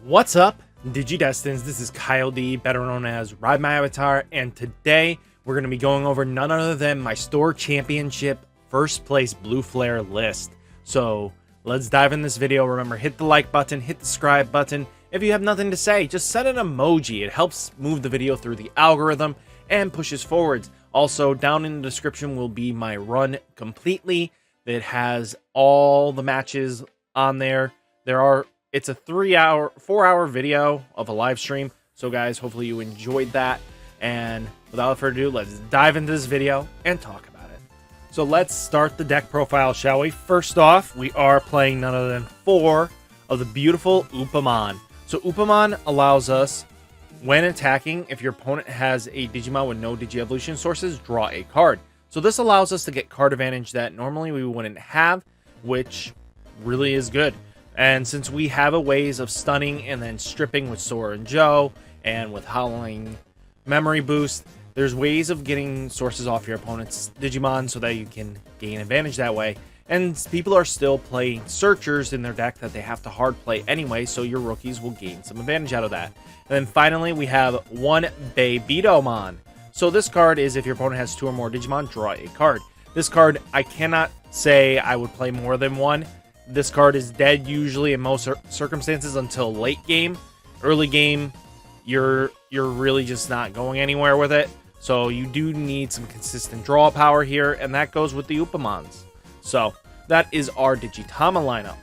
What's up, Digidestins? This is Kyle D, better known as RideMyAvatar, and today we're going to be going over none other than my store championship first place blue flare list. So let's dive in this video. Remember, hit the like button, hit the subscribe button. If you have nothing to say, just send an emoji. It helps move the video through the algorithm and pushes forwards. Also, down in the description will be my run completely. That has all the matches on there. It's a 4-hour video of a live stream. So guys, hopefully you enjoyed that. And without further ado, let's dive into this video and talk about it. So let's start the deck profile, shall we? First off, we are playing none other than 4 of the beautiful Upamon. So Upamon allows us, when attacking, if your opponent has a Digimon with no Digi-Evolution sources, draw a card. So this allows us to get card advantage that normally we wouldn't have, which really is good. And since we have a ways of stunning and then stripping with Sora and Joe, and with Howling Memory Boost, there's ways of getting sources off your opponent's Digimon so that you can gain advantage that way. And people are still playing Searchers in their deck that they have to hard play anyway, so your rookies will gain some advantage out of that. And then finally, we have one Babytomon. So this card is if your opponent has 2 or more Digimon, draw a card. This card, I cannot say I would play more than one. This card is dead usually in most circumstances until late game. Early game, you're really just not going anywhere with it. So you do need some consistent draw power here, and that goes with the Upamons. So that is our Digitama lineup.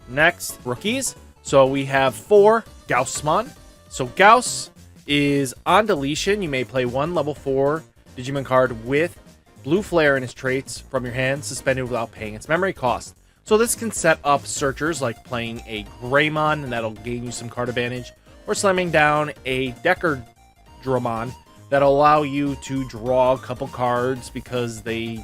Next, rookies. So we have 4 Gaussmon. So Gauss is on deletion. You may play 1 level 4 Digimon card with blue flare in its traits from your hand, suspended without paying its memory cost. So this can set up Searchers like playing a Greymon, and that'll gain you some card advantage, or slamming down a Decardramon that'll allow you to draw a couple cards because they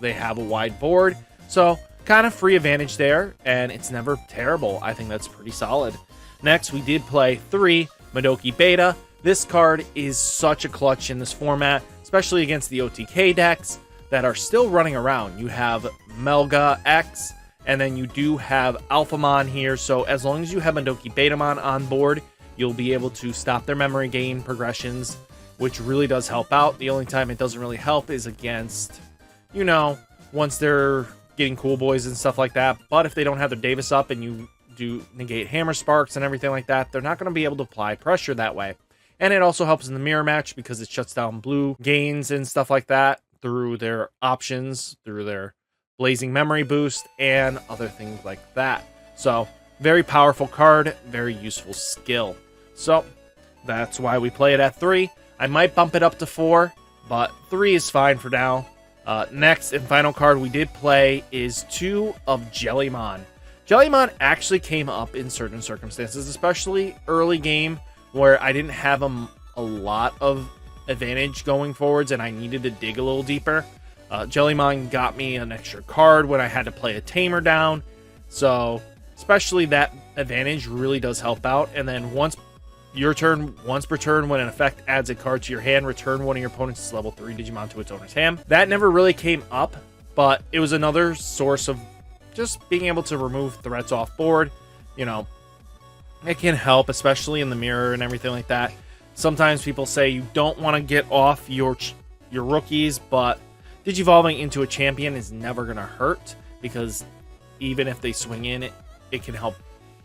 have a wide board. So kind of free advantage there, and it's never terrible. I think that's pretty solid. Next, we did play 3 Madoki Beta. This card is such a clutch in this format, especially against the OTK decks that are still running around. You have Melga X, and then you do have Alphamon here. So as long as you have Madoki Betamon on board, you'll be able to stop their memory gain progressions, which really does help out. The only time it doesn't really help is against, you know, once they're getting cool boys and stuff like that. But if they don't have their Davis up and you do negate Hammer Sparks and everything like that, they're not going to be able to apply pressure that way. And it also helps in the mirror match because it shuts down blue gains and stuff like that through their options, through their Blazing Memory Boost, and other things like that. So, very powerful card, very useful skill. So, that's why we play it at 3. I might bump it up to 4, but 3 is fine for now. Next and final card we did play is 2 of Jellymon. Jellymon actually came up in certain circumstances, especially early game, where I didn't have a lot of advantage going forwards and I needed to dig a little deeper. Jellymon got me an extra card when I had to play a Tamer down. So, especially that advantage really does help out. And then once per turn, when an effect adds a card to your hand, return one of your opponent's level 3 Digimon to its owner's hand. That never really came up, but it was another source of just being able to remove threats off board. You know, it can help, especially in the mirror and everything like that. Sometimes people say you don't want to get off your rookies, but Digivolving into a champion is never going to hurt, because even if they swing in, it can help,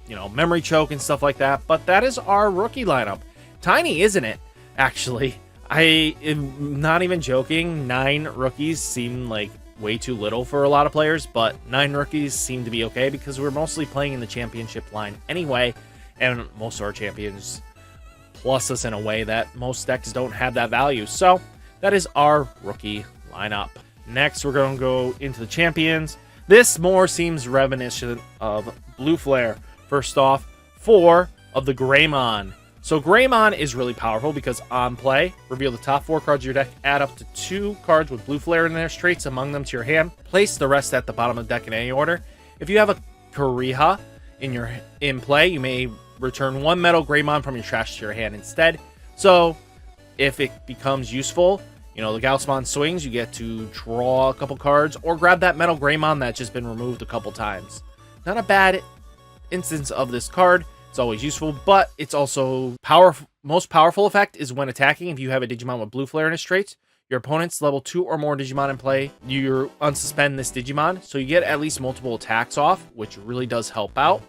you know, memory choke and stuff like that. But that is our rookie lineup. Tiny, isn't it? Actually, I am not even joking. 9 rookies seem like way too little for a lot of players, but 9 rookies seem to be okay because we're mostly playing in the championship line anyway, and most of our champions plus us in a way that most decks don't have that value. So that is our rookie lineup. Next, we're going to go into the champions. This more seems reminiscent of Blue Flare. First off, 4 of the Greymon. So Greymon is really powerful because on play, reveal the top 4 cards of your deck, add up to 2 cards with Blue Flare in their traits among them to your hand, place the rest at the bottom of the deck in any order. If you have a Kuriha in play, you may return 1 Metal Greymon from your trash to your hand instead. So if it becomes useful, you know, the Gaussmon swings, you get to draw a couple cards, or grab that Metal Greymon that's just been removed a couple times. Not a bad instance of this card. It's always useful, but it's also most powerful effect is when attacking. If you have a Digimon with blue flare in its traits, your opponent's level 2 or more Digimon in play, you unsuspend this Digimon, so you get at least multiple attacks off, which really does help out.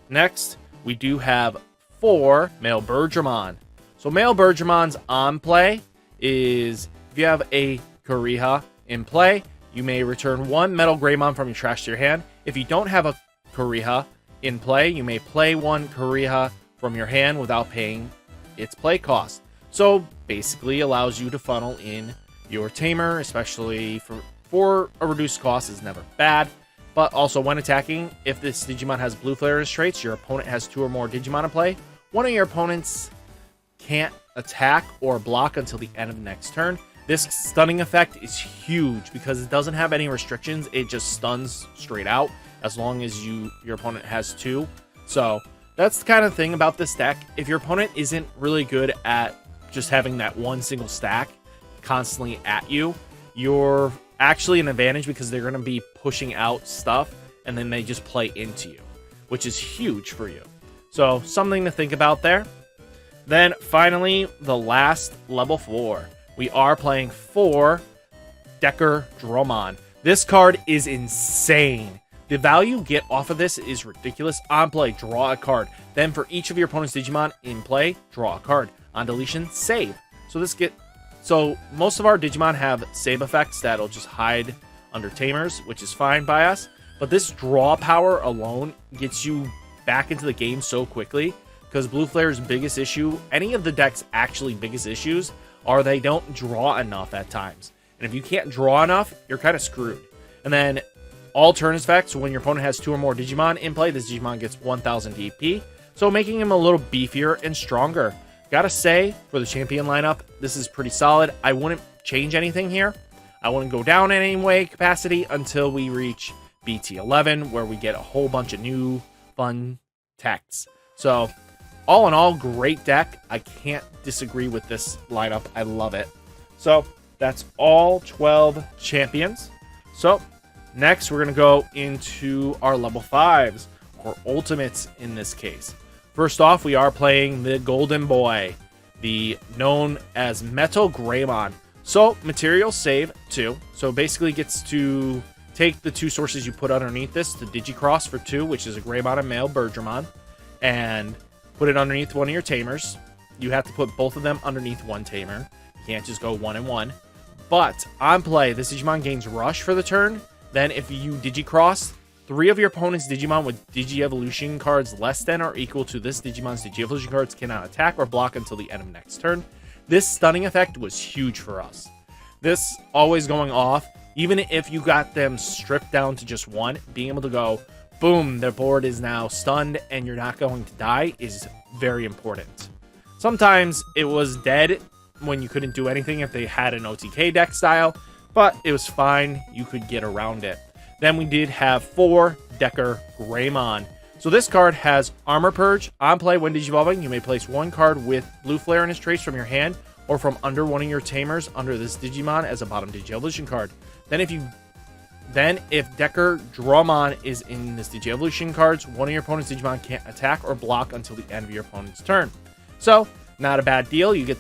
Next, we do have 4 male Bergermon. So male Bergermon's on play is if you have a Kuriha in play, you may return 1 Metal Greymon from your trash to your hand. If you don't have a Kuriha in play, you may play 1 Kuriha from your hand without paying its play cost. So basically allows you to funnel in your tamer, especially for a reduced cost is never bad. But also when attacking, if this Digimon has blue flare in its traits, your opponent has 2 or more Digimon in play, one of your opponents can't attack or block until the end of the next turn. This stunning effect is huge because it doesn't have any restrictions. It just stuns straight out as long as your opponent has 2. So that's the kind of thing about this deck. If your opponent isn't really good at just having that one single stack constantly at you, you're actually an advantage because they're going to be pushing out stuff and then they just play into you, which is huge for you. So something to think about there. Then finally, the last level 4. We are playing 4 Decker Dromon. This card is insane. The value you get off of this is ridiculous. On play, draw a card. Then for each of your opponent's Digimon in play, draw a card. On deletion, save. So most of our Digimon have save effects that'll just hide under tamers, which is fine by us. But this draw power alone gets you back into the game so quickly because Blue Flare's biggest issue, any of the deck's actually biggest issues, are they don't draw enough at times. And if you can't draw enough, you're kind of screwed. And then all turn effects, when your opponent has 2 or more Digimon in play, this Digimon gets 1000 DP, so making him a little beefier and stronger. Gotta say, for the champion lineup, this is pretty solid. I wouldn't change anything here. I wouldn't go down in any way capacity until we reach BT11, where we get a whole bunch of new fun techs. So all in all, great deck. I can't disagree with this lineup. I love it. So that's all 12 champions. So next, we're going to go into our level 5s, or ultimates in this case. First off, we are playing the Golden Boy, the known as Metal Greymon. So material save 2. So basically gets to take the 2 sources you put underneath this, the Digicross for 2, which is a Greymon and male Bergermon, and put it underneath one of your tamers. You have to put both of them underneath one tamer. You can't just go 1 and 1. But on play, this Digimon gains Rush for the turn. Then if you Digicross, 3 of your opponent's Digimon with Digi-Evolution cards less than or equal to this Digimon's Digi-Evolution cards cannot attack or block until the end of next turn. This stunning effect was huge for us. This always going off, even if you got them stripped down to just 1, being able to go, boom, their board is now stunned and you're not going to die is very important. Sometimes it was dead when you couldn't do anything if they had an OTK deck style, but it was fine. You could get around it. Then we did have 4 Decker Greymon. So this card has Armor Purge. On play, when Digivolving, you may place 1 card with Blue Flare in its trace from your hand or from under one of your tamers under this Digimon as a bottom Digi-Evolution card. Then if Decker Dromon is in this Digi-Evolution cards, one of your opponent's Digimon can't attack or block until the end of your opponent's turn. So, not a bad deal. You can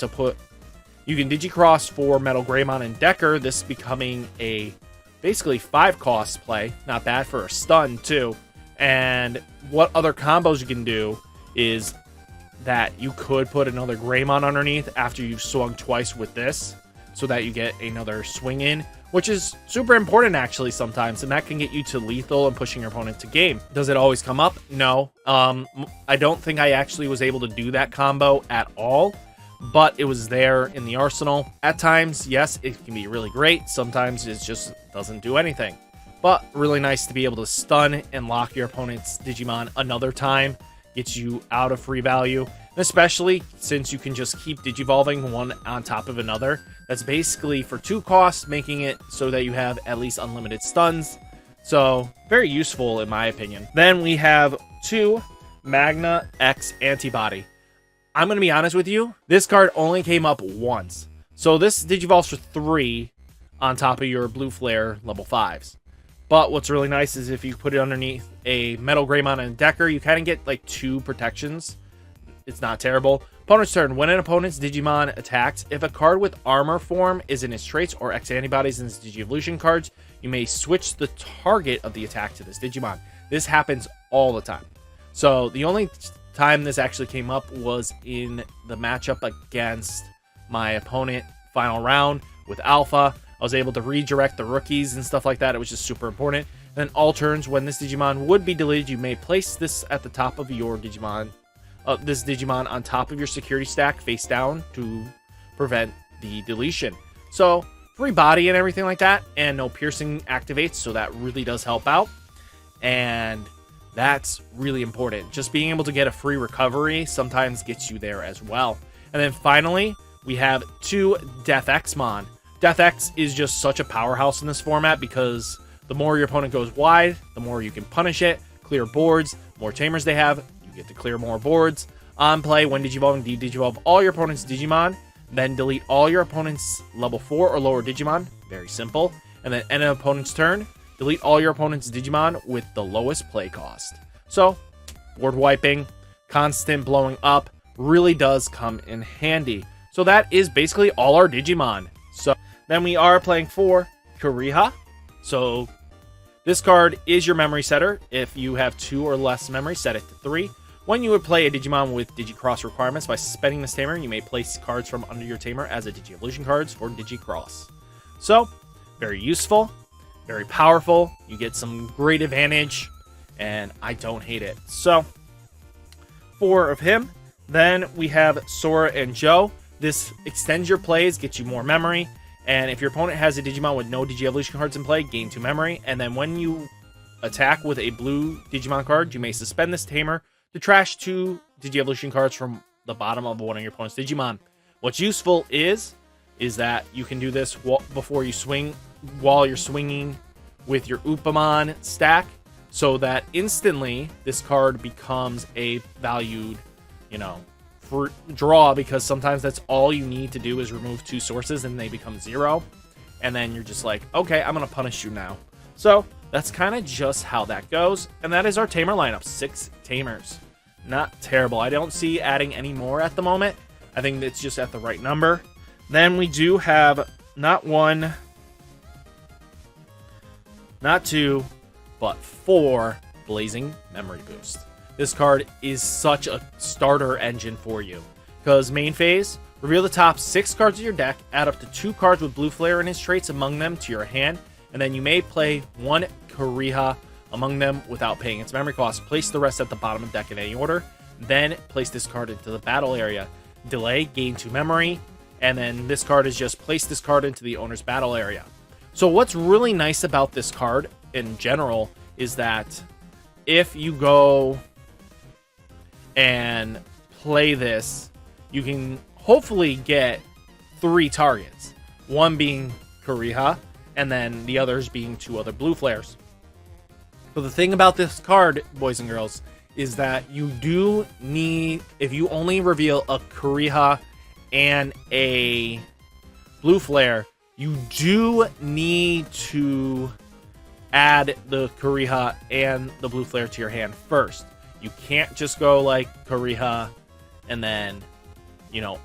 Digicross for Metal Greymon and Decker, this becoming a basically 5 cost play. Not bad for a stun too. And what other combos you can do is that you could put another Greymon underneath after you've swung twice with this, so that you get another swing in, which is super important actually sometimes, and that can get you to lethal and pushing your opponent to game. Does it always come up? No. I don't think I actually was able to do that combo at all, but it was there in the arsenal. At times, yes, it can be really great. Sometimes it just doesn't do anything. But really nice to be able to stun and lock your opponent's Digimon another time. Gets you out of free value. And especially since you can just keep Digivolving one on top of another. That's basically for 2 costs, making it so that you have at least unlimited stuns. So, very useful in my opinion. Then we have 2 Magna X Antibody. I'm going to be honest with you, this card only came up once. So this Digivolves for 3 on top of your Blue Flare level 5s. But what's really nice is if you put it underneath a Metal Greymon and a Decker, you kind of get like 2 protections. It's not terrible. Opponent's turn. When an opponent's Digimon attacks, if a card with armor form is in its traits or X antibodies in its Digi-Evolution cards, you may switch the target of the attack to this Digimon. This happens all the time. So the only time this actually came up was in the matchup against my opponent final round with Alpha. I was able to redirect the rookies and stuff like that. It was just super important. And then all turns, when this Digimon would be deleted, you may place this at the top of your Digimon. This Digimon on top of your security stack face down to prevent the deletion. So free body and everything like that, and no piercing activates, so that really does help out. And that's really important. Just being able to get a free recovery sometimes gets you there as well. And then finally, we have 2 Death Xmon. Death X is just such a powerhouse in this format because the more your opponent goes wide, the more you can punish it, clear boards, more tamers they have, you get to clear more boards. On play, when Digivolving, de-Digivolve all your opponent's Digimon, then delete all your opponent's level 4 or lower Digimon. Very simple. And then end an opponent's turn, delete all your opponent's Digimon with the lowest play cost. So, board wiping, constant blowing up, really does come in handy. So that is basically all our Digimon. So then we are playing for Kuriha. So this card is your memory setter. If you have 2 or less memory, set it to 3. When you would play a Digimon with Digicross requirements, by suspending this tamer, you may place cards from under your tamer as a Digi-Evolution cards for Digicross. So, very useful, very powerful. You get some great advantage, and I don't hate it. So, 4 of him. Then we have Sora and Joe. This extends your plays, gets you more memory. And if your opponent has a Digimon with no Digi-Evolution cards in play, gain 2 memory. And then when you attack with a blue Digimon card, you may suspend this tamer to trash 2 Digi-Evolution cards from the bottom of one of your opponent's Digimon. What's useful is that you can do this before you swing, while you're swinging with your Upamon stack, so that instantly this card becomes a valued, for draw, because sometimes that's all you need to do is remove 2 sources and they become 0. And then you're just like, okay, I'm going to punish you now. So that's kind of just how that goes. And that is our tamer lineup. 6 tamers. Not terrible. I don't see adding any more at the moment. I think it's just at the right number. Then we do have not 1, not 2, but 4 Blazing Memory Boost. This card is such a starter engine for you. Because main phase, reveal the top 6 cards of your deck, add up to 2 cards with Blue Flare and its traits among them to your hand, and then you may play 1 Kuriha among them without paying its memory cost. Place the rest at the bottom of the deck in any order. Then place this card into the battle area. Delay, gain 2 memory, and then this card is just place this card into the owner's battle area. So what's really nice about this card in general is that if you go and play this, you can hopefully get 3 targets. One being Kuriha, and then the others being 2 other blue flares. So the thing about this card, boys and girls, is that you do need, if you only reveal a Kuriha and a blue flare, you do need to add the Kuriha and the blue flare to your hand first. You can't just go like Kuriha and then,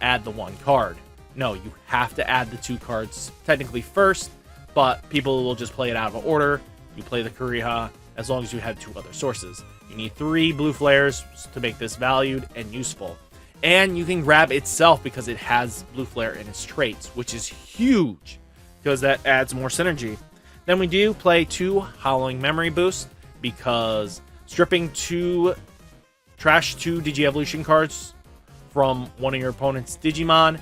add the 1 card. No, you have to add the 2 cards technically first, but people will just play it out of order. You play the Kuriha as long as you have 2 other sources. You need 3 blue flares to make this valued and useful. And you can grab itself because it has blue flare in its traits, which is huge because that adds more synergy. Then we do play 2 Howling Memory Boost because stripping 2 trash 2 Digi-Evolution cards from one of your opponent's Digimon,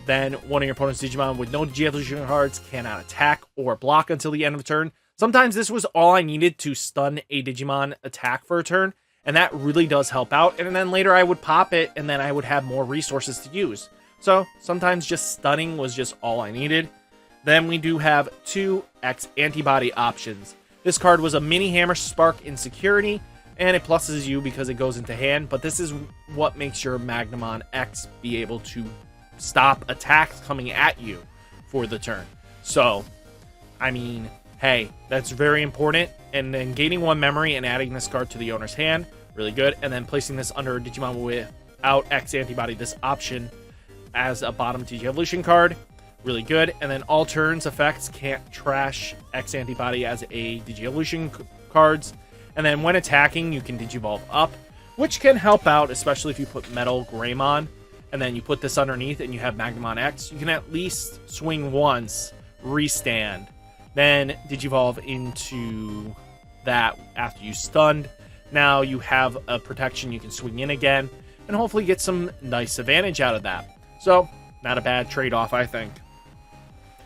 then one of your opponent's Digimon with no Digi-Evolution cards cannot attack or block until the end of the turn. Sometimes this was all I needed to stun a Digimon attack for a turn, and that really does help out. And then later I would pop it, and then I would have more resources to use. So sometimes just stunning was just all I needed. Then we do have 2 X antibody options. This card was a mini hammer spark in security, and it pluses you because it goes into hand, but this is what makes your Magnamon X be able to stop attacks coming at you for the turn. So, I mean, hey, that's very important. And then gaining 1 memory and adding this card to the owner's hand, really good. And then placing this under a Digimon without X antibody, this option as a bottom Digi-Evolution card, really good. And then all turns effects can't trash X antibody as a Digi-Evolution cards. And then when attacking, you can Digivolve up, which can help out, especially if you put Metal Greymon, and then you put this underneath and you have Magnamon X. You can at least swing once, restand, then Digivolve into that after you stunned. Now you have a protection, you can swing in again, and hopefully get some nice advantage out of that. So, not a bad trade-off, I think.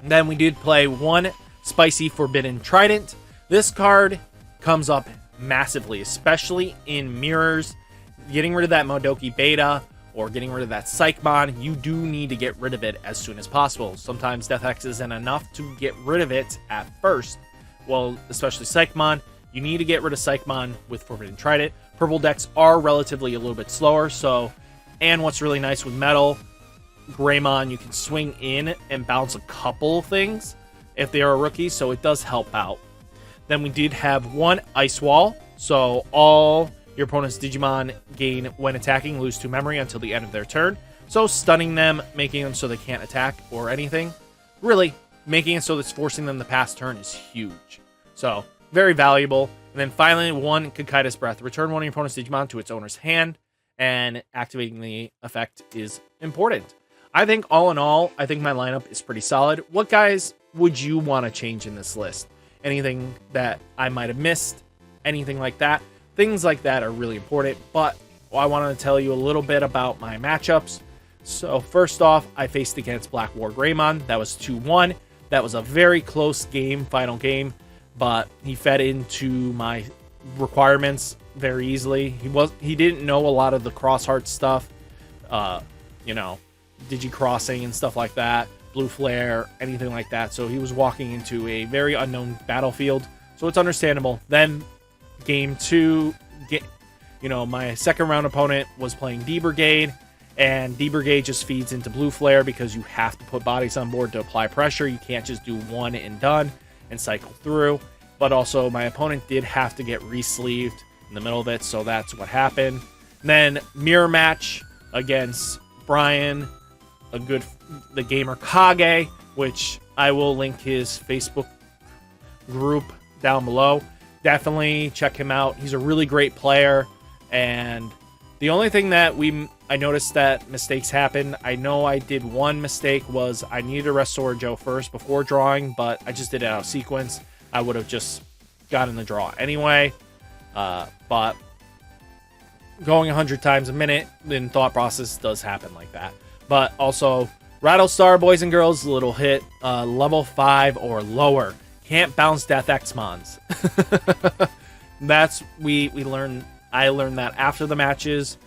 And then we did play 1 Spicy Forbidden Trident. This card comes up massively, especially in mirrors. Getting rid of that Modoki Beta or getting rid of that Psychmon, you do need to get rid of it as soon as possible. Sometimes Death X isn't enough to get rid of it at first. Well, especially Psychmon, you need to get rid of Psychmon with Forbidden Trident. Purple decks are relatively a little bit slower, so, and what's really nice with Metal Greymon, you can swing in and bounce a couple things if they are a rookie, so it does help out. Then we did have 1 Ice Wall, so all your opponent's Digimon gain when attacking, lose 2 memory until the end of their turn. So stunning them, making them so they can't attack or anything. Really, making it so it's forcing them to pass turn is huge. So, very valuable. And then finally, 1 Cocytus Breath. Return 1 of your opponent's Digimon to its owner's hand, and activating the effect is important. I think all in all, I think my lineup is pretty solid. What guys would you want to change in this list? Anything that I might have missed? Anything like that? Things like that are really important, but I wanted to tell you a little bit about my matchups. So first off, I faced against Black War Greymon. That was 2-1. That was a very close game, final game, but he fed into my requirements very easily. He didn't know a lot of the cross heart stuff, Digi crossing and stuff like that, blue flare, anything like that. So he was walking into a very unknown battlefield. So it's understandable. Then game 2, my second round opponent was playing D Brigade, and D Brigade just feeds into blue flare because you have to put bodies on board to apply pressure. You can't just do 1 and done and cycle through. But also my opponent did have to get re-sleeved in the middle of it, so that's what happened. And then mirror match against Brian, the gamer Kage, which I will link his Facebook group down below. Definitely check him out. He's a really great player, and the only thing that I noticed that mistakes happen. I know I did 1 mistake, was I needed to restore Joe first before drawing, but I just did it out of sequence. I would have just gotten the draw anyway, but going 100 times a minute, then thought process does happen like that. But also, Rattlestar, boys and girls, little hit, level 5 or lower. Can't bounce Death X-Mons. That's, I learned that after the matches.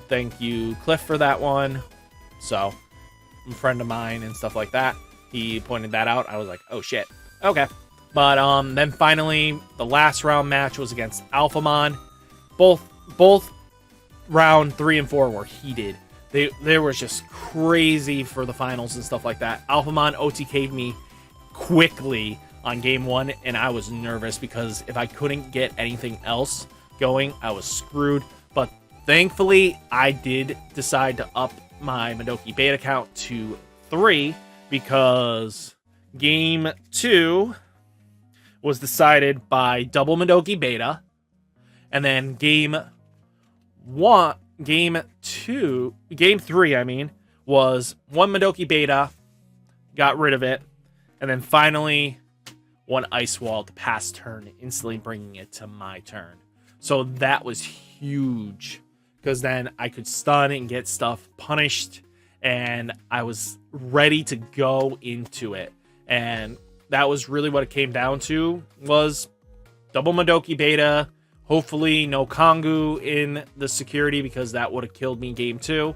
Thank you, Cliff, for that one. So, a friend of mine and stuff like that, he pointed that out. I was like, oh shit, okay. But then finally, the last round match was against Alphamon. Both round 3 and 4 were heated. They were just crazy for the finals and stuff like that. Alphamon OTK'd me quickly on game 1, and I was nervous because if I couldn't get anything else going, I was screwed. But thankfully, I did decide to up my Modoki Beta count to 3 because game 2 was decided by double Modoki Beta, and then game 3, was 1 Modoki Beta, got rid of it, and then finally 1 Ice Wall to pass turn, instantly bringing it to my turn. So that was huge, because then I could stun and get stuff punished, and I was ready to go into it. And that was really what it came down to, was double Modoki Beta, hopefully no Kongu in the security, because that would have killed me game 2.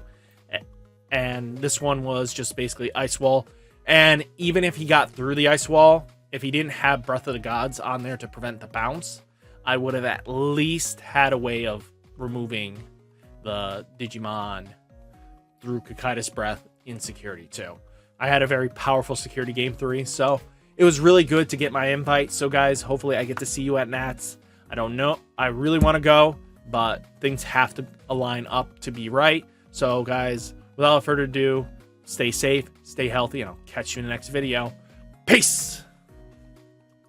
And this one was just basically Ice Wall. And even if he got through the Ice Wall, if he didn't have Breath of the Gods on there to prevent the bounce, I would have at least had a way of removing the Digimon through Cocytus Breath in security too. I had a very powerful security game 3, so it was really good to get my invite. So guys, hopefully I get to see you at Nats. I don't know. I really want to go, but things have to align up to be right. So guys, without further ado, stay safe, stay healthy, and I'll catch you in the next video. Peace!